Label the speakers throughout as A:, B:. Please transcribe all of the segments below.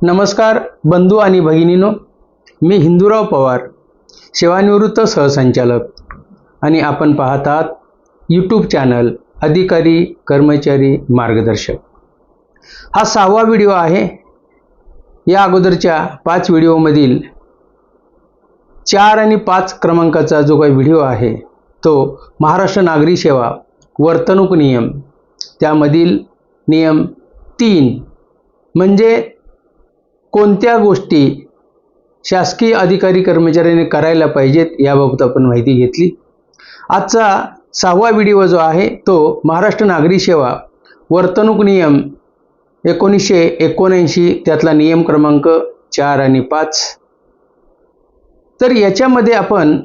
A: नमस्कार बंधू आणि भगिनीनो, मी हिंदूराव पवार, सेवानिवृत्त सहसंचालक आणि आपण पाहत आहात यूट्यूब चॅनल अधिकारी कर्मचारी मार्गदर्शक। हा 6वा व्हिडिओ आहे। या अगोदरच्या 5 व्हिडिओमधील 4 आणि 5 क्रमांकाचा जो काही व्हिडिओ आहे तो महाराष्ट्र नागरी सेवा वर्तणूक नियम, त्यामधील नियम 3 म्हणजे कोणत्या गोष्टी शासकीय अधिकारी कर्मचाऱ्यांनी करायला पाहिजेत याबाबत आपण माहिती घेतली। आजचा 6वा व्हिडिओ जो आहे तो महाराष्ट्र नागरी सेवा वर्तणूक नियम 1979 त्यातला नियम क्रमांक 4 आणि 5। तर याच्यामध्ये आपण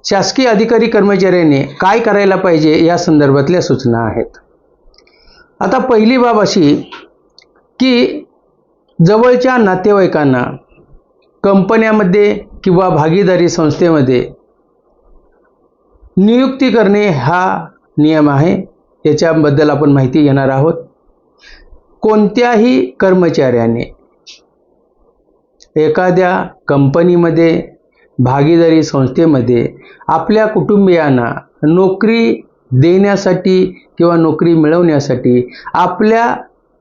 A: शासकीय अधिकारी कर्मचाऱ्यांनी काय करायला पाहिजे या संदर्भातल्या सूचना आहेत। आता पहिली बाब अशी की जवळच्या नातेवाईकांना कंपन्यामध्ये किंवा भागीदारी संस्थेमध्ये नियुक्ती करणे हा नियम आहे। याच्याबद्दल आपण माहिती घेणार आहोत। कोणत्याही कर्मचाऱ्याने एखाद्या कंपनीमध्ये भागीदारी संस्थेमध्ये आपल्या कुटुंबियांना नोकरी देण्यासाठी किंवा नोकरी मिळवण्यासाठी आपल्या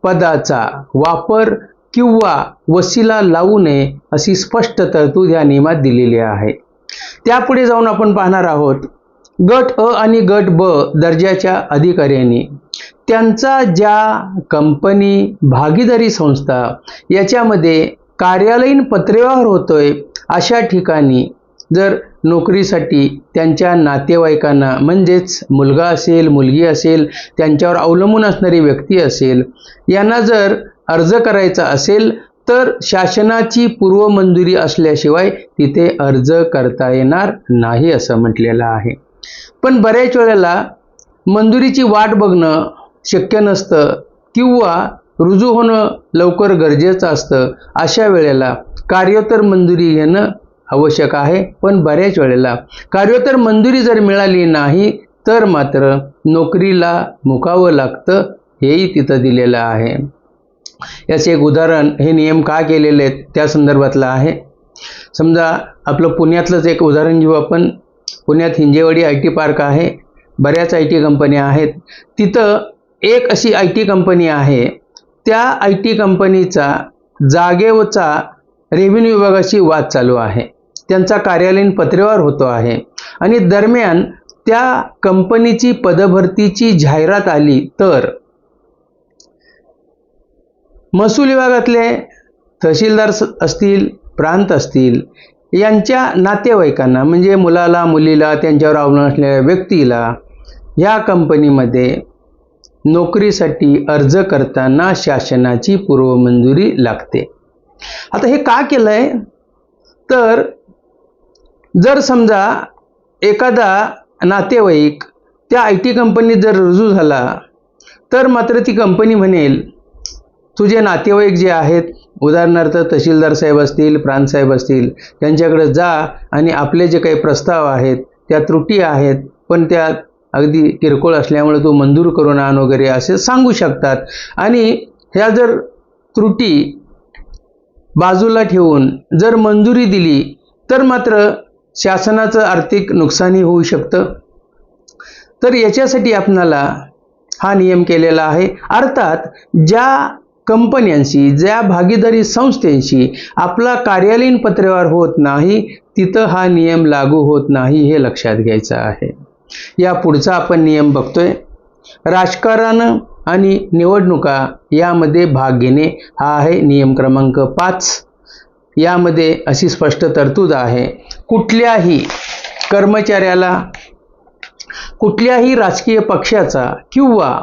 A: पदाचा वापर किंवा वसिला लावू नये अशी स्पष्ट तरतूद या नियमात दिलेली आहे। त्यापुढे जाऊन आपण पाहणार आहोत गट अ आणि गट ब दर्जाच्या अधिकाऱ्यांनी त्यांचा ज्या कंपनी भागीदारी संस्था याच्यामध्ये कार्यालयीन पत्रव्यवहार होतोय अशा ठिकाणी जर नोकरीसाठी त्यांच्या नातेवाईकांना म्हणजेच मुलगा असेल मुलगी असेल त्यांच्यावर अवलंबून असणारी व्यक्ती असेल यांना जर अर्ज करायचा असेल तर शासनाची पूर्व मंजुरी असल्याशिवाय तिथे अर्ज करता येणार नाही असं म्हटलेलं आहे। पण बऱ्याच वेळेला मंजुरीची वाट बघणं शक्य नसतं किंवा रुजू होणं लवकर गरजेचं असतं। अशा वेळेला कार्योत्तर मंजुरी घेणं आवश्यक आहे। पण बऱ्याच वेळेला कार्योत्तर मंजुरी जर मिळाली नाही तर मात्र नोकरीला मुकावं लागतं, हेही तिथं दिलेलं आहे। याचे एक उदाहरण हे नियम का केलेले आहेत त्या संदर्भातलं आहे। समजा आपलं पुण्यातलंच एक उदाहरण घेऊ आपण। पुण्यात हिंजेवाडी IT पार्क आहे, बऱ्याच IT कंपन्या आहेत। तिथं एक अशी IT कंपनी आहे, त्या IT कंपनीचा जागेवरचा रेव्हेन्यू विभागाशी वाद चालू आहे। त्यांचा कार्यालयीन पत्रव्यवहार होतो आहे आणि दरम्यान त्या कंपनीची पदभरतीची जाहिरात आली तर महसूल विभागातले तहसीलदार असतील, प्रांत असतील यांच्या नातेवाईकांना म्हणजे मुलाला मुलीला त्यांच्यावर अवलंबून असलेल्या व्यक्तीला या कंपनीमध्ये नोकरीसाठी अर्ज करताना शासनाची पूर्व मंजुरी लागते। आता हे का केलंय तर जर समजा एखादा नातेवाईक त्या IT कंपनीत जर रुजू झाला तर मात्र ती कंपनी म्हणेल तुझे नातेवाईक जे आहेत उदाहरणार्थ तहसीलदार साहेब असतील, प्रांत साहेब असतील त्यांच्याकडे जा आणि आपले जे काही प्रस्ताव आहेत त्या त्रुटी आहेत पण त्या अगदी किरकोळ असल्यामुळे तू मंजूर करून आण वगैरे असे सांगू शकतात। आणि ह्या जर त्रुटी बाजूला ठेवून जर मंजुरी दिली तर मात्र शासनाचं आर्थिक नुकसानही होऊ शकतं। तर याच्यासाठी आपणाला हा नियम केलेला आहे। अर्थात ज्या कंपन्यांशी ज्या भागीदारी संस्थेशी आपला कार्यालयीन पत्रव्यवहार होत नाही तिथं हा नियम लागू होत नाही हे लक्षात घ्यायचं आहे। या पुढचा आपण नियम बघतोय राजकारण आणि निवडणुका यामध्ये भाग घेणे हा आहे नियम क्रमांक 5। यामध्ये अशी स्पष्ट तरतूद आहे कुठल्याही कर्मचाऱ्याला कुठल्याही राजकीय पक्षाचा किंवा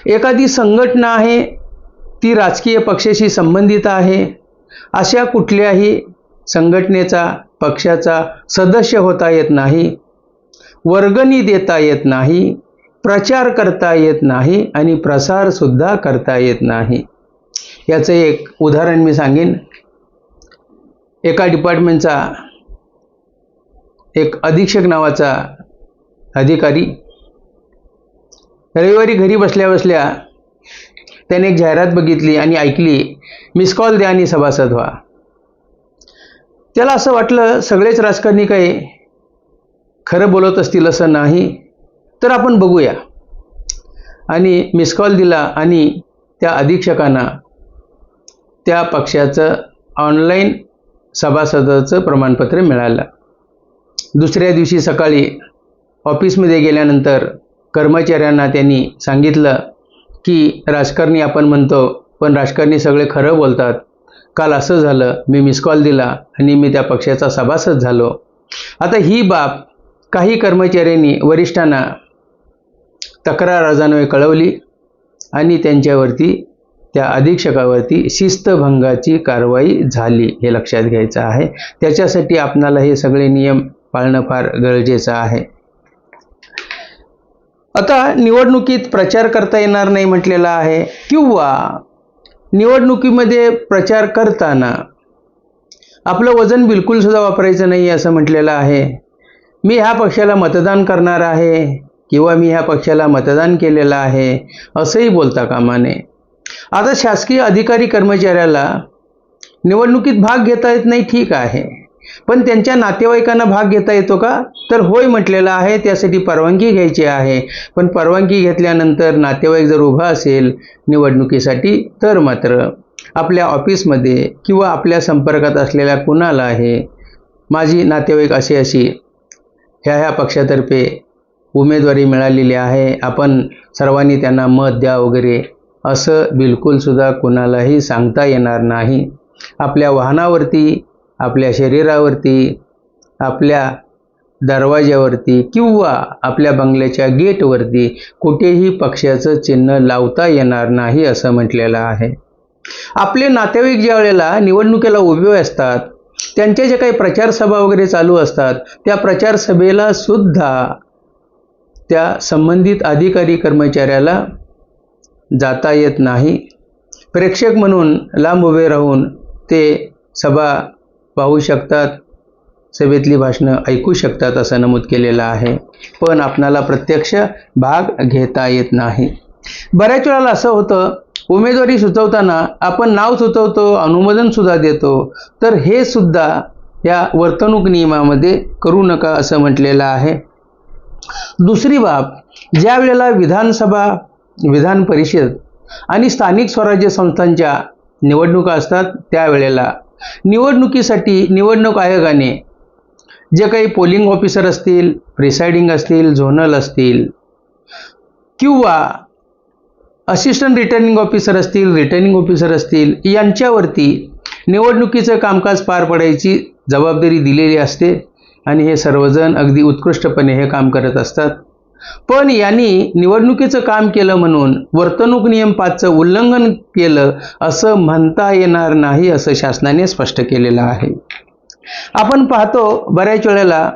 A: एखादी संघटना आहे ती राजकीय पक्षाशी संबंधित आहे अशा कुठल्याही संघटनेचा पक्षाचा सदस्य होता येत नाही, वर्गणी देता येत नाही, प्रचार करता येत नाही आणि प्रसार सुद्धा करता येत नाही। याचं एक उदाहरण मी सांगेन। एका डिपार्टमेंटचा एक अधीक्षक नावाचा अधिकारी रविवारी घरी बसल्या बसल्या त्याने एक जाहिरात बघितली आणि ऐकली, मिस कॉल द्या आणि सभासद व्हा. त्याला असं वाटलं सगळेच राजकारणी काही खरं बोलत असतील असं नाही, तर आपण बघूया. आणि मिस कॉल दिला आणि त्या अधीक्षकांना त्या पक्षाचं ऑनलाईन सभासदाचं प्रमाणपत्र मिळालं. दुसऱ्या दिवशी सकाळी ऑफिसमध्ये गेल्यानंतर कर्मचाऱ्यांना त्यांनी सांगितलं की राजकारणी आपण म्हणतो, पण राजकारणी सगळे खरं बोलतात. काल असं झालं, मी मिस कॉल दिला आणि मी त्या पक्षाचा सभासद झालो. आता ही बाब काही कर्मचाऱ्यांनी वरिष्ठांना तक्रार अर्जाने कळवली आणि त्यांच्यावरती, त्या अधीक्षकावरती शिस्तभंगाची कारवाई झाली. हे लक्षात घ्यायचं आहे. त्याच्यासाठी आपणाला हे सगळे नियम पाळणं फार गरजेचं आहे. आता निवडणुकीत प्रचार करता येणार नाही म्हटलेला आहे, किंवा निवडणुकीमध्ये प्रचार करताना आपलं वजन बिलकुल सुद्धा वापरायचं नाही असं म्हटलेलं आहे. मी ह्या पक्षाला मतदान करणार आहे किंवा मी ह्या पक्षाला मतदान केलेलं आहे असंही बोलता कामा नये. आता शासकीय अधिकारी कर्मचाऱ्याला निवडणुकीत भाग घेता येत नाही, ठीक आहे, पण त्यांच्या नातेवाईकांना भाग घेता येतो का? तर होय म्हटलेलं आहे. त्यासाठी परवानगी घ्यायची आहे. पण परवानगी घेतल्यानंतर नातेवाईक जर उभा असेल निवडणुकीसाठी, तर मात्र आपल्या ऑफिसमध्ये किंवा आपल्या संपर्कात असलेल्या कुणाला आहे, माझी नातेवाईक अशी अशी ह्या पक्षातर्फे उमेदवारी मिळालेली आहे, आपण सर्वांनी त्यांना मत द्या वगैरे, असं बिलकुल सुद्धा कुणालाही सांगता येणार नाही. आपल्या वाहनावरती, आपल्या शरीरावरती, आपल्या दरवाज्यावरती किंवा आपल्या बंगल्याच्या गेटवरती कुठेही पक्षाचं चिन्ह लावता येणार नाही असं म्हटलेलं आहे. आपले नातेवाईक ज्या वेळेला निवडणुकीला उभे असतात, त्यांच्या जे काही प्रचार सभा वगैरे चालू असतात, त्या प्रचार सभेला सुद्धा त्या संबंधित अधिकारी कर्मचाऱ्याला जाता येत नाही. प्रेक्षक म्हणून लांब उभे राहून ते सभा पाहू शकतात, सभेतली भाषणं ऐकू शकतात असं नमूद केलेलं आहे, पण आपणाला प्रत्यक्ष भाग घेता येत नाही. बऱ्याच वेळेला असं होतं, उमेदवारी सुचवताना आपण नाव सुचवतो, अनुमोदन सुद्धा देतो, तर हे सुद्धा या वर्तणूक नियमामध्ये करू नका असं म्हटलेलं आहे. दुसरी बाब, ज्या वेळेला विधानसभा, विधान परिषद आणि स्थानिक स्वराज्य संस्थांच्या निवडणुका असतात, त्यावेळेला निवडणुकीसाठी निवडणूक आयोगाने जे काही पोलिंग ऑफिसर असतील, प्रिसाइडिंग असतील, झोनल असतील किंवा असिस्टंट रिटर्निंग ऑफिसर असतील, रिटर्निंग ऑफिसर असतील, यांच्यावरती निवडणुकीचं कामकाज पार पाडायची जबाबदारी दिलेली असते आणि हे सर्वजण अगदी उत्कृष्टपणे हे काम करत असतात. पण यांनी निवडणुकीचं काम केलं म्हणून वर्तणूक नियम 5चं उल्लंघन केलं असं म्हणता येणार नाही असं शासनाने स्पष्ट केलेलं आहे. आपण पाहतो बऱ्याच वेळेला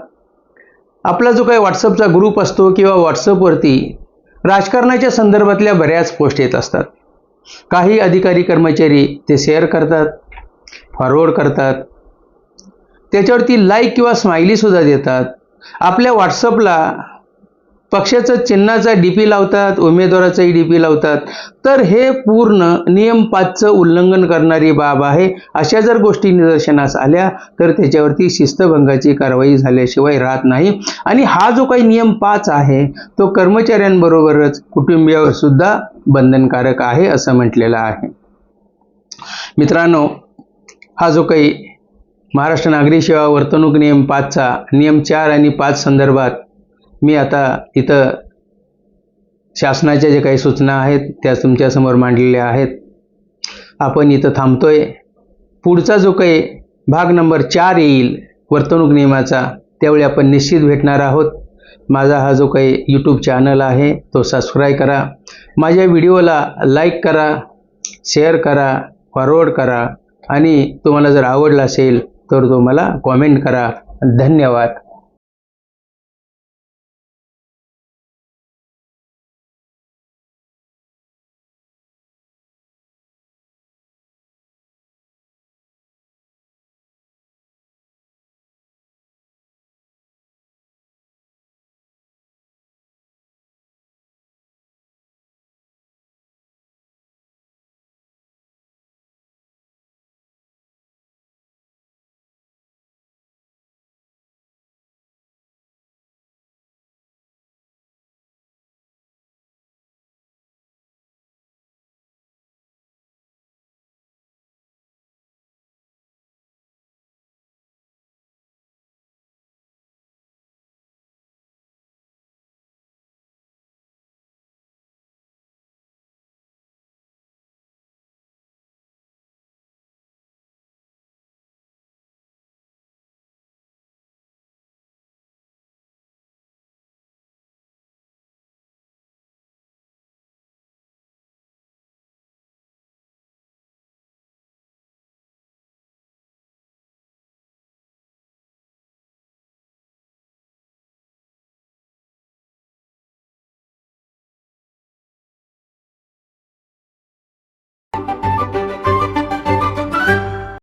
A: आपला जो काही व्हॉट्सअपचा ग्रुप असतो किंवा व्हॉट्सअपवरती राजकारणाच्या संदर्भातल्या बऱ्याच पोस्ट येत असतात. काही अधिकारी कर्मचारी ते शेअर करतात, फॉरवर्ड करतात, त्याच्यावरती लाईक किंवा स्माइली सुद्धा देतात. आपल्या व्हॉट्सअपला पक्षाचं चिन्हाचा DP लावतात, उमेदवाराचाही DP लावतात. तर हे पूर्ण नियम 5चं उल्लंघन करणारी बाब आहे. अशा जर गोष्टी निदर्शनास आल्या तर त्याच्यावरती शिस्तभंगाची कारवाई झाल्याशिवाय राहत नाही. आणि हा जो काही नियम 5 आहे तो कर्मचाऱ्यांबरोबरच कुटुंबियावर सुद्धा बंधनकारक आहे असं म्हटलेलं आहे. मित्रांनो, हा जो काही महाराष्ट्र नागरी सेवा वर्तणूक नियम 5चा नियम 4 आणि 5 संदर्भात मी आता इथं शासनाच्या जे काही सूचना आहेत त्या तुमच्यासमोर मांडलेल्या आहेत. आपण इथं थांबतोय. पुढचा जो काही भाग नंबर 4 येईल वर्तणूक नियमाचा, त्यावेळी आपण निश्चित भेटणार आहोत. माझा हा जो काही YouTube चॅनल आहे तो सबस्क्राईब करा. माझ्या व्हिडिओला लाईक करा, शेअर करा, फॉरवर्ड करा आणि तुम्हाला जर आवडला असेल तर तो मला कॉमेंट करा. धन्यवाद.